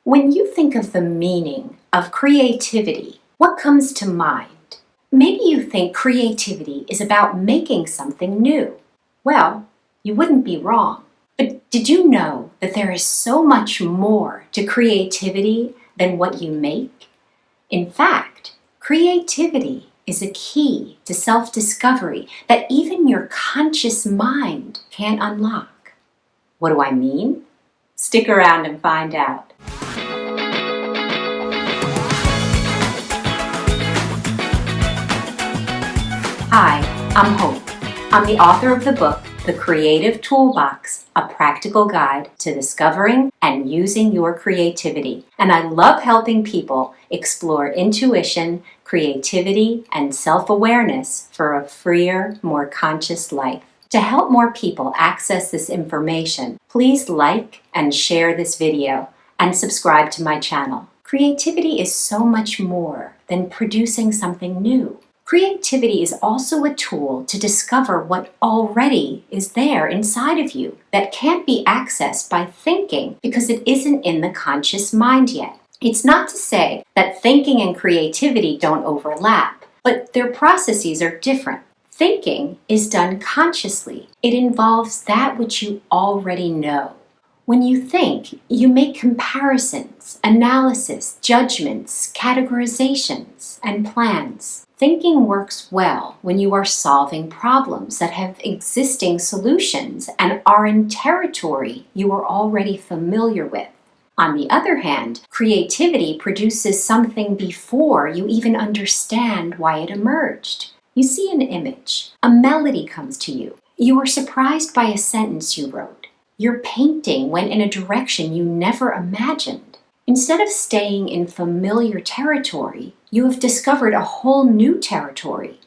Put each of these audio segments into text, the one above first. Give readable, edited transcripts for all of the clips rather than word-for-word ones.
When you think of the meaning of creativity, what comes to mind? Maybe you think creativity is about making something new. Well, you wouldn't be wrong. But did you know that there is so much more to creativity than what you make? In fact, creativity is a key to self-discovery that even your conscious mind can't unlock. What do I mean? Stick around and find out. Hi, I'm Hope. I'm the author of the book, The Creative Toolbox, a practical guide to discovering and using your creativity. And I love helping people explore intuition, creativity, and self-awareness for a freer, more conscious life. To help more people access this information, please like and share this video and subscribe to my channel. Creativity is so much more than producing something new. Creativity is also a tool to discover what already is there inside of you that can't be accessed by thinking because it isn't in the conscious mind yet. It's not to say that thinking and creativity don't overlap, but their processes are different. Thinking is done consciously. It involves that which you already know. When you think, you make comparisons, analysis, judgments, categorizations, and plans. Thinking works well when you are solving problems that have existing solutions and are in territory you are already familiar with. On the other hand, creativity produces something before you even understand why it emerged. You see an image, a melody comes to you. You are surprised by a sentence you wrote. Your painting went in a direction you never imagined. Instead of staying in familiar territory, you have discovered a whole new territory.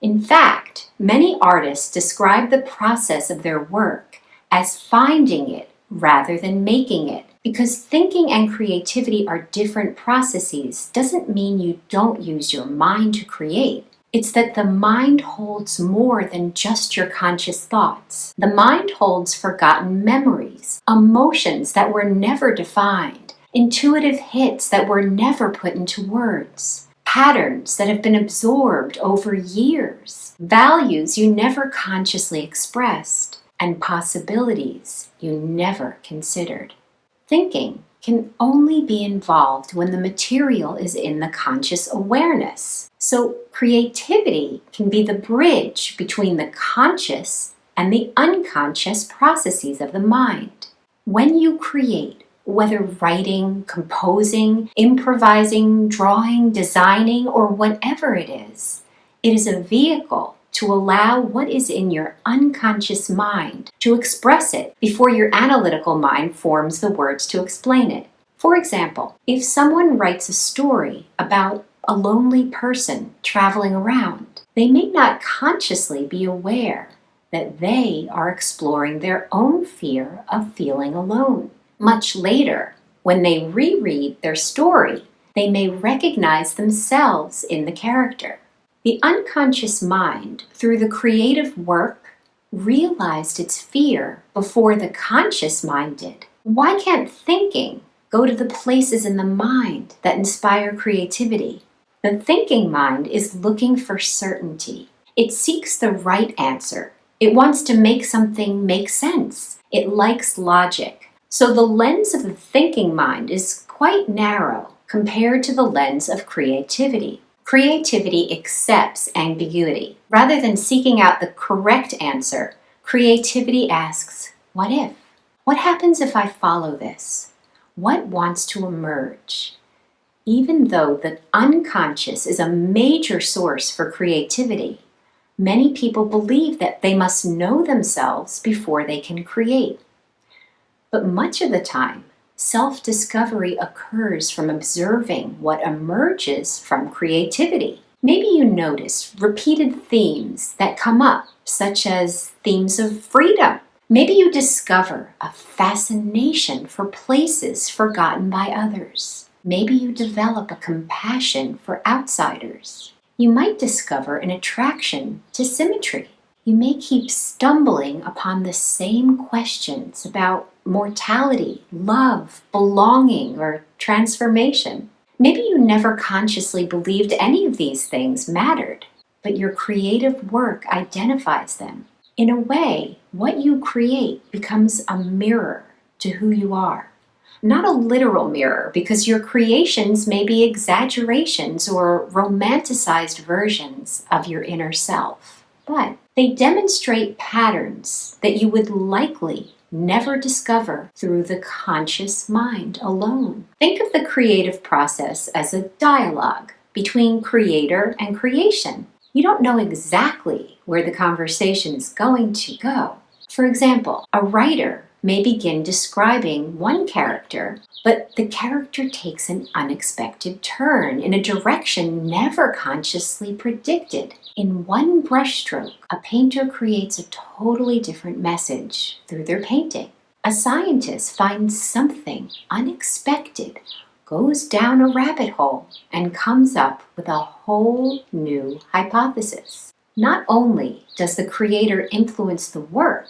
In fact, many artists describe the process of their work as finding it rather than making it. Because thinking and creativity are different processes doesn't mean you don't use your mind to create. It's that the mind holds more than just your conscious thoughts. The mind holds forgotten memories, emotions that were never defined, intuitive hits that were never put into words, patterns that have been absorbed over years, values you never consciously expressed, and possibilities you never considered. Thinking can only be involved when the material is in the conscious awareness. So creativity can be the bridge between the conscious and the unconscious processes of the mind. When you create, whether writing, composing, improvising, drawing, designing, or whatever it is a vehicle to allow what is in your unconscious mind to express it before your analytical mind forms the words to explain it. For example, if someone writes a story about a lonely person traveling around, they may not consciously be aware that they are exploring their own fear of feeling alone. Much later, when they reread their story, they may recognize themselves in the character. The unconscious mind, through the creative work, realized its fear before the conscious mind did. Why can't thinking go to the places in the mind that inspire creativity? The thinking mind is looking for certainty. It seeks the right answer. It wants to make something make sense. It likes logic. So the lens of the thinking mind is quite narrow compared to the lens of creativity. Creativity accepts ambiguity. Rather than seeking out the correct answer, creativity asks, what if? What happens if I follow this? What wants to emerge? Even though the unconscious is a major source for creativity, many people believe that they must know themselves before they can create. But much of the time, self-discovery occurs from observing what emerges from creativity. Maybe you notice repeated themes that come up, such as themes of freedom. Maybe you discover a fascination for places forgotten by others. Maybe you develop a compassion for outsiders. You might discover an attraction to symmetry. You may keep stumbling upon the same questions about mortality, love, belonging, or transformation. Maybe you never consciously believed any of these things mattered, but your creative work identifies them. In a way, what you create becomes a mirror to who you are. Not a literal mirror, because your creations may be exaggerations or romanticized versions of your inner self, but they demonstrate patterns that you would likely never discover through the conscious mind alone. Think of the creative process as a dialogue between creator and creation. You don't know exactly where the conversation is going to go. For example, a writer may begin describing one character, but the character takes an unexpected turn in a direction never consciously predicted. In one brushstroke, a painter creates a totally different message through their painting. A scientist finds something unexpected, goes down a rabbit hole, and comes up with a whole new hypothesis. Not only does the creator influence the work,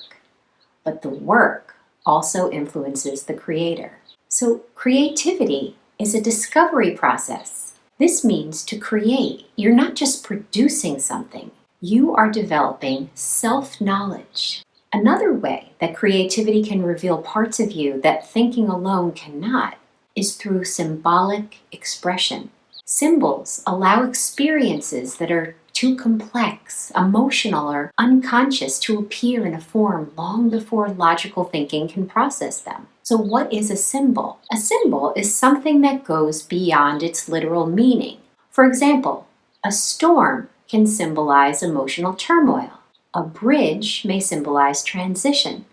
but the work also influences the creator. So creativity is a discovery process. This means to create, you're not just producing something, you are developing self-knowledge. Another way that creativity can reveal parts of you that thinking alone cannot is through symbolic expression. Symbols allow experiences that are too complex, emotional, or unconscious to appear in a form long before logical thinking can process them. So what is a symbol? A symbol is something that goes beyond its literal meaning. For example, a storm can symbolize emotional turmoil. A bridge may symbolize transition.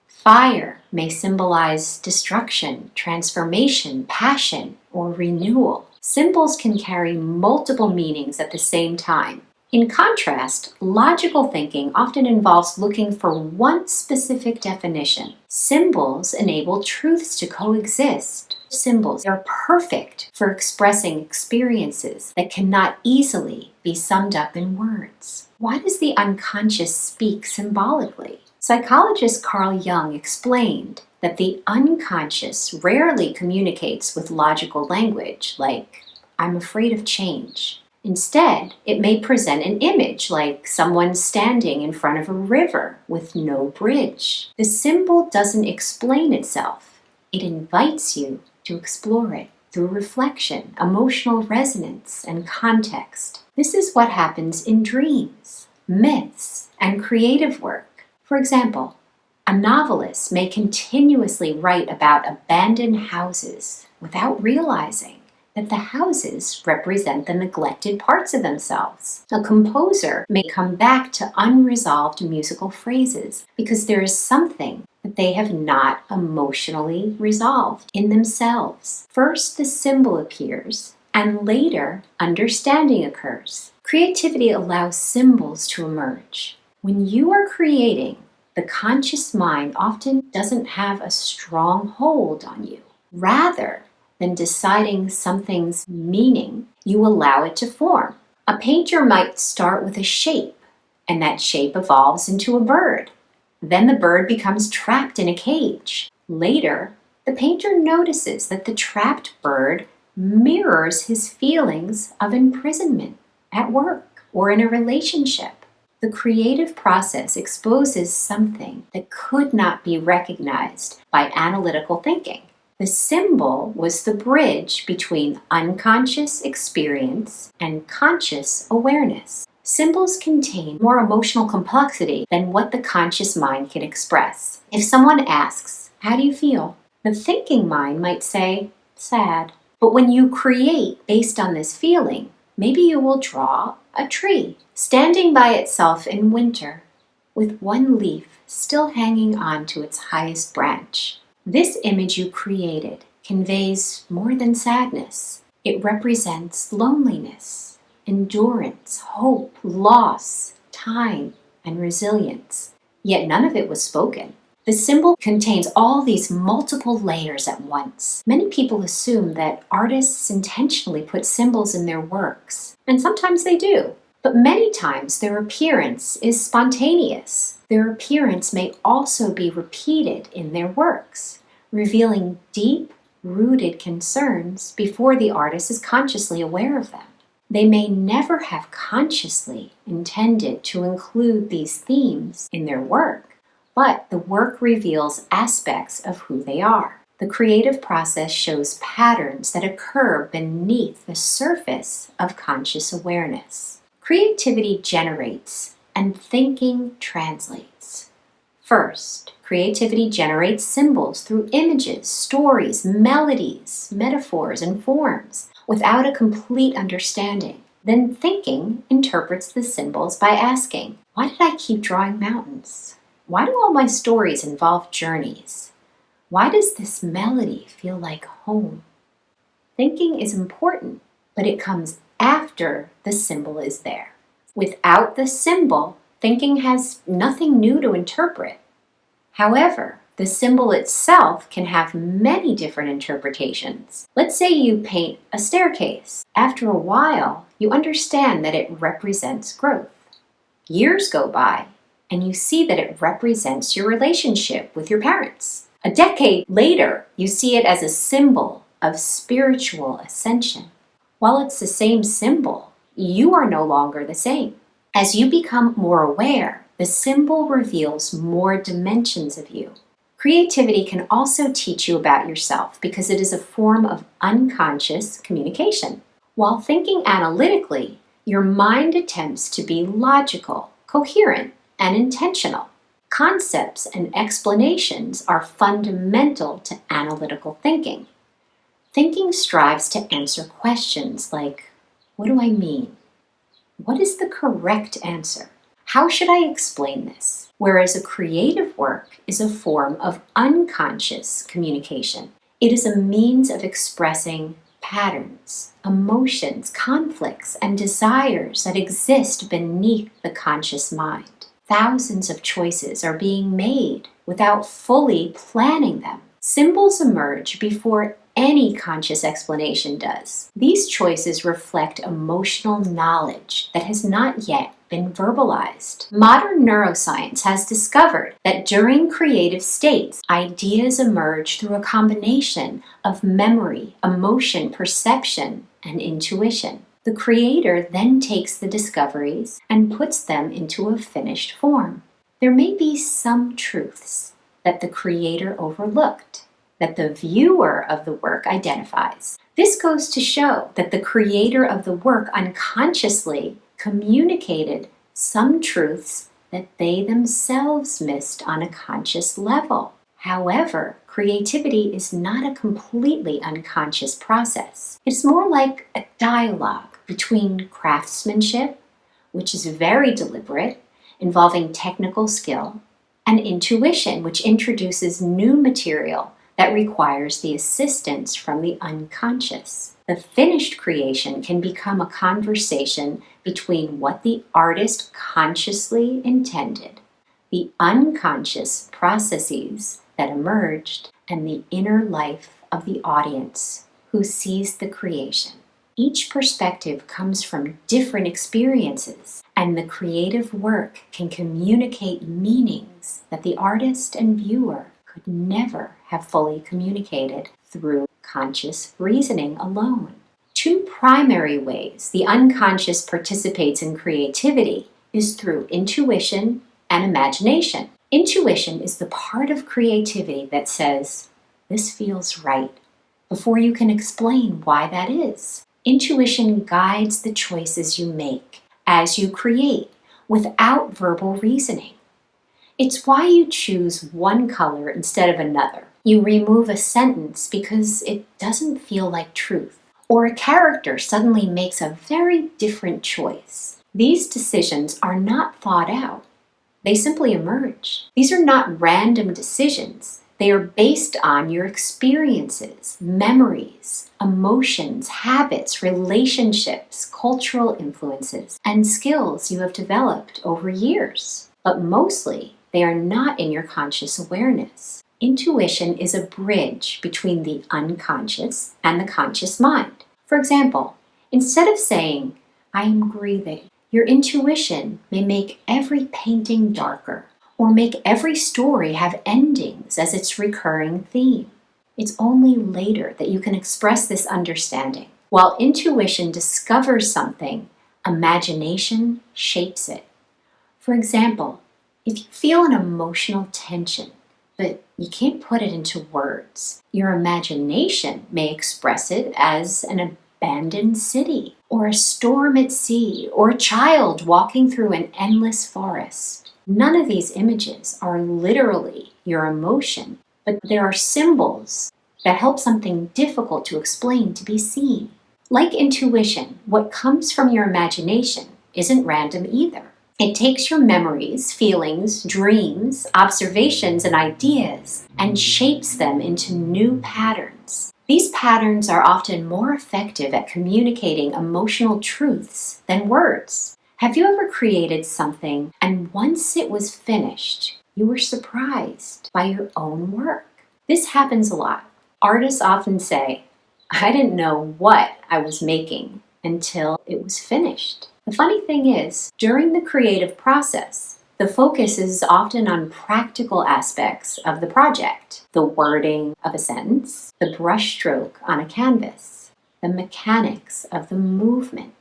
Fire may symbolize destruction, transformation, passion, or renewal. Symbols can carry multiple meanings at the same time. In contrast, logical thinking often involves looking for one specific definition. Symbols enable truths to coexist. Symbols are perfect for expressing experiences that cannot easily be summed up in words. Why does the unconscious speak symbolically? Psychologist Carl Jung explained that the unconscious rarely communicates with logical language, like, "I'm afraid of change." Instead, it may present an image like someone standing in front of a river with no bridge. The symbol doesn't explain itself. It invites you to explore it through reflection, emotional resonance, and context. This is what happens in dreams, myths, and creative work. For example, a novelist may continuously write about abandoned houses without realizing that the houses represent the neglected parts of themselves. A composer may come back to unresolved musical phrases because there is something that they have not emotionally resolved in themselves. First, the symbol appears, and later, understanding occurs. Creativity allows symbols to emerge. When you are creating, the conscious mind often doesn't have a strong hold on you. Rather than deciding something's meaning, you allow it to form. A painter might start with a shape, and that shape evolves into a bird. Then the bird becomes trapped in a cage. Later, the painter notices that the trapped bird mirrors his feelings of imprisonment at work or in a relationship. The creative process exposes something that could not be recognized by analytical thinking. The symbol was the bridge between unconscious experience and conscious awareness. Symbols contain more emotional complexity than what the conscious mind can express. If someone asks, "How do you feel?" the thinking mind might say, "Sad." But when you create based on this feeling, maybe you will draw a tree standing by itself in winter with one leaf still hanging on to its highest branch. This image you created conveys more than sadness. It represents loneliness, endurance, hope, loss, time, and resilience. Yet none of it was spoken. The symbol contains all these multiple layers at once. Many people assume that artists intentionally put symbols in their works, and sometimes they do. But many times their appearance is spontaneous. Their appearance may also be repeated in their works, revealing deep-rooted concerns before the artist is consciously aware of them. They may never have consciously intended to include these themes in their work, but the work reveals aspects of who they are. The creative process shows patterns that occur beneath the surface of conscious awareness. Creativity generates, and thinking translates. First, creativity generates symbols through images, stories, melodies, metaphors, and forms without a complete understanding. Then thinking interprets the symbols by asking, why did I keep drawing mountains? Why do all my stories involve journeys? Why does this melody feel like home? Thinking is important, but it comes after the symbol is there. Without the symbol, thinking has nothing new to interpret. However, the symbol itself can have many different interpretations. Let's say you paint a staircase. After a while, you understand that it represents growth. Years go by, and you see that it represents your relationship with your parents. A decade later, you see it as a symbol of spiritual ascension. While it's the same symbol, you are no longer the same. As you become more aware, the symbol reveals more dimensions of you. Creativity can also teach you about yourself because it is a form of unconscious communication. While thinking analytically, your mind attempts to be logical, coherent, and intentional. Concepts and explanations are fundamental to analytical thinking. Thinking strives to answer questions like, what do I mean? What is the correct answer? How should I explain this? Whereas a creative work is a form of unconscious communication. It is a means of expressing patterns, emotions, conflicts, and desires that exist beneath the conscious mind. Thousands of choices are being made without fully planning them. Symbols emerge before any conscious explanation does. These choices reflect emotional knowledge that has not yet been verbalized. Modern neuroscience has discovered that during creative states, ideas emerge through a combination of memory, emotion, perception, and intuition. The creator then takes the discoveries and puts them into a finished form. There may be some truths that the creator overlooked, that the viewer of the work identifies. This goes to show that the creator of the work unconsciously communicated some truths that they themselves missed on a conscious level. However, creativity is not a completely unconscious process. It's more like a dialogue between craftsmanship, which is very deliberate, involving technical skill, and intuition, which introduces new material that requires the assistance from the unconscious. The finished creation can become a conversation between what the artist consciously intended, the unconscious processes that emerged, and the inner life of the audience who sees the creation. Each perspective comes from different experiences, and the creative work can communicate meanings that the artist and viewer could never have fully communicated through conscious reasoning alone. Two primary ways the unconscious participates in creativity is through intuition and imagination. Intuition is the part of creativity that says, "This feels right," before you can explain why that is. Intuition guides the choices you make as you create without verbal reasoning. It's why you choose one color instead of another. You remove a sentence because it doesn't feel like truth, or a character suddenly makes a very different choice. These decisions are not thought out. They simply emerge. These are not random decisions. They are based on your experiences, memories, emotions, habits, relationships, cultural influences, and skills you have developed over years. But mostly, they are not in your conscious awareness. Intuition is a bridge between the unconscious and the conscious mind. For example, instead of saying, "I am breathing," Your intuition may make every painting darker, or make every story have endings as its recurring theme. It's only later that you can express this understanding. While intuition discovers something, imagination shapes it. For example, if you feel an emotional tension, but you can't put it into words, your imagination may express it as an abandoned city, or a storm at sea, or a child walking through an endless forest. None of these images are literally your emotion, but there are symbols that help something difficult to explain to be seen. Like intuition, what comes from your imagination isn't random either. It takes your memories, feelings, dreams, observations, and ideas and shapes them into new patterns. These patterns are often more effective at communicating emotional truths than words. Have you ever created something and once it was finished, you were surprised by your own work? This happens a lot. Artists often say, "I didn't know what I was making until it was finished." The funny thing is, during the creative process, the focus is often on practical aspects of the project: the wording of a sentence, the brushstroke on a canvas, the mechanics of the movement.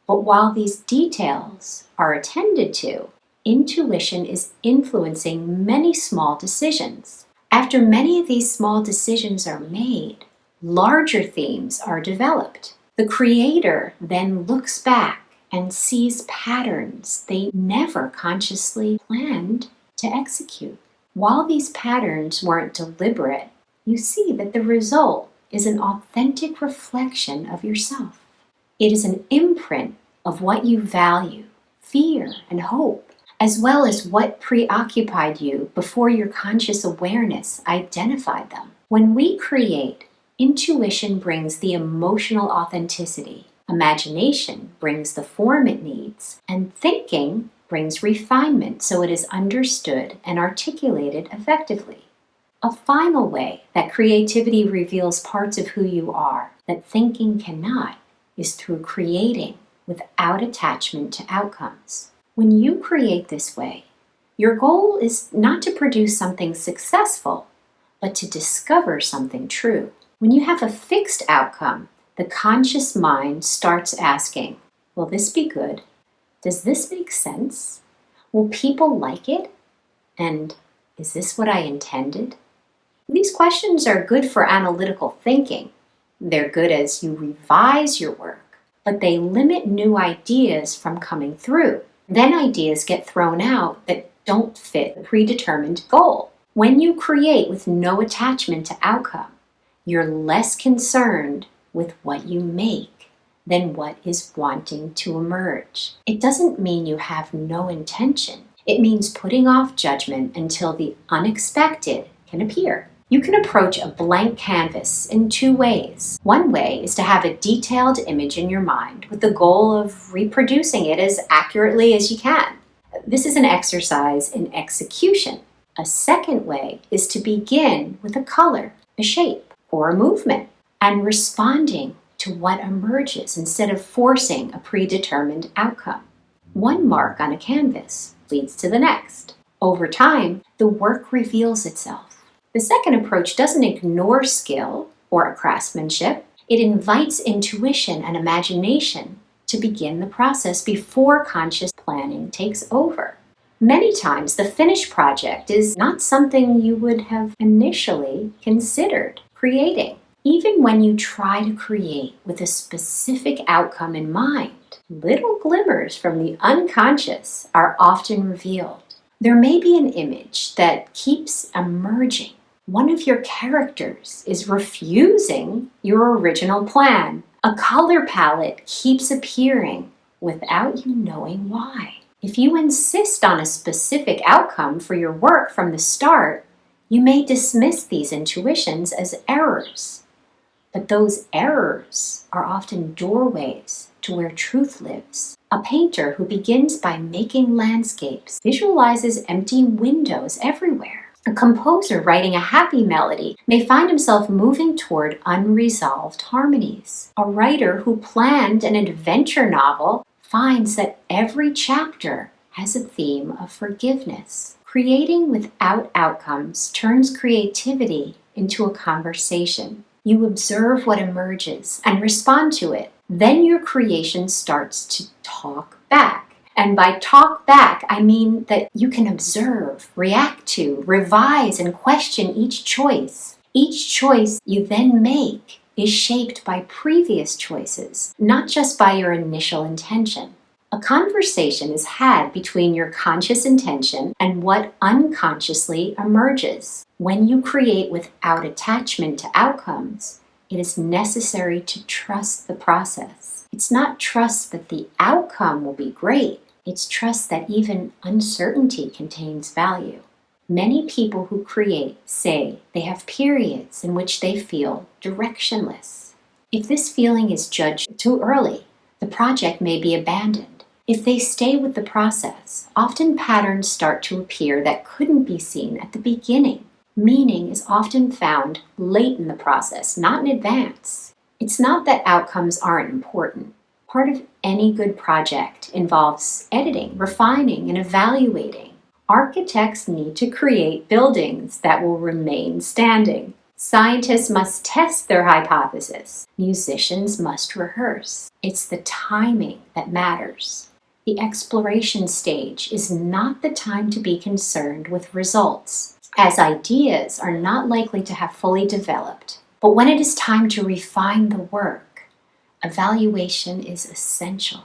But while these details are attended to, intuition is influencing many small decisions. After many of these small decisions are made, larger themes are developed. The creator then looks back and sees patterns they never consciously planned to execute. While these patterns weren't deliberate, you see that the result is an authentic reflection of yourself. It is an imprint of what you value, fear, and hope, as well as what preoccupied you before your conscious awareness identified them. When we create, intuition brings the emotional authenticity, imagination brings the form it needs, and thinking brings refinement so it is understood and articulated effectively. A final way that creativity reveals parts of who you are that thinking cannot is through creating without attachment to outcomes. When you create this way, your goal is not to produce something successful, but to discover something true. When you have a fixed outcome, the conscious mind starts asking, will this be good? Does this make sense? Will people like it? And is this what I intended? These questions are good for analytical thinking. They're good as you revise your work, but they limit new ideas from coming through. Then ideas get thrown out that don't fit the predetermined goal. When you create with no attachment to outcome, you're less concerned with what you make than what is wanting to emerge. It doesn't mean you have no intention. It means putting off judgment until the unexpected can appear. You can approach a blank canvas in two ways. One way is to have a detailed image in your mind with the goal of reproducing it as accurately as you can. This is an exercise in execution. A second way is to begin with a color, a shape, or a movement, and responding to what emerges instead of forcing a predetermined outcome. One mark on a canvas leads to the next. Over time, the work reveals itself. The second approach doesn't ignore skill or craftsmanship. It invites intuition and imagination to begin the process before conscious planning takes over. Many times, the finished project is not something you would have initially considered creating. Even when you try to create with a specific outcome in mind, little glimmers from the unconscious are often revealed. There may be an image that keeps emerging. One of your characters is refusing your original plan. A color palette keeps appearing without you knowing why. If you insist on a specific outcome for your work from the start, you may dismiss these intuitions as errors. But those errors are often doorways to where truth lives. A painter who begins by making landscapes visualizes empty windows everywhere. A composer writing a happy melody may find himself moving toward unresolved harmonies. A writer who planned an adventure novel finds that every chapter has a theme of forgiveness. Creating without outcomes turns creativity into a conversation. You observe what emerges and respond to it. Then your creation starts to talk back. And by talk back, I mean that you can observe, react to, revise, and question each choice. Each choice you then make is shaped by previous choices, not just by your initial intention. A conversation is had between your conscious intention and what unconsciously emerges. When you create without attachment to outcomes, it is necessary to trust the process. It's not trust that the outcome will be great. It's trust that even uncertainty contains value. Many people who create say they have periods in which they feel directionless. If this feeling is judged too early, the project may be abandoned. If they stay with the process, often patterns start to appear that couldn't be seen at the beginning. Meaning is often found late in the process, not in advance. It's not that outcomes aren't important. Part of any good project involves editing, refining, and evaluating. Architects need to create buildings that will remain standing. Scientists must test their hypothesis. Musicians must rehearse. It's the timing that matters. The exploration stage is not the time to be concerned with results, as ideas are not likely to have fully developed. But when it is time to refine the work, evaluation is essential.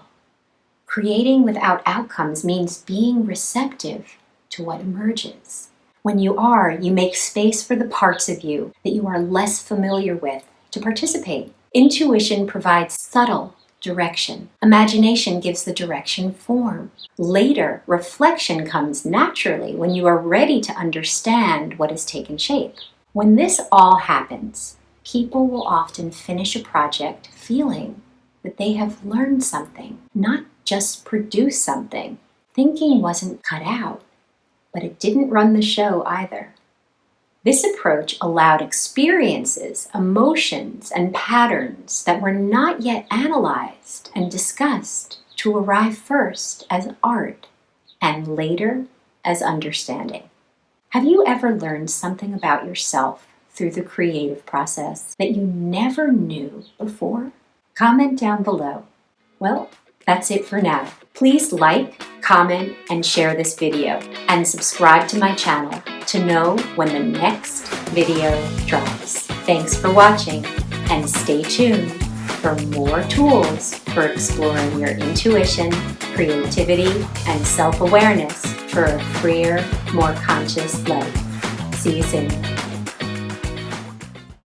Creating without outcomes means being receptive to what emerges. When you are, you make space for the parts of you that you are less familiar with to participate. Intuition provides subtle direction. Imagination gives the direction form. Later, reflection comes naturally when you are ready to understand what has taken shape. When this all happens, people will often finish a project feeling that they have learned something, not just produced something. Thinking wasn't cut out, but it didn't run the show either. This approach allowed experiences, emotions, and patterns that were not yet analyzed and discussed to arrive first as art and later as understanding. Have you ever learned something about yourself through the creative process that you never knew before? Comment down below. Well, that's it for now. Please like, comment, and share this video, and subscribe to my channel to know when the next video drops. Thanks for watching, and stay tuned for more tools for exploring your intuition, creativity, and self-awareness for a freer, more conscious life. See you soon.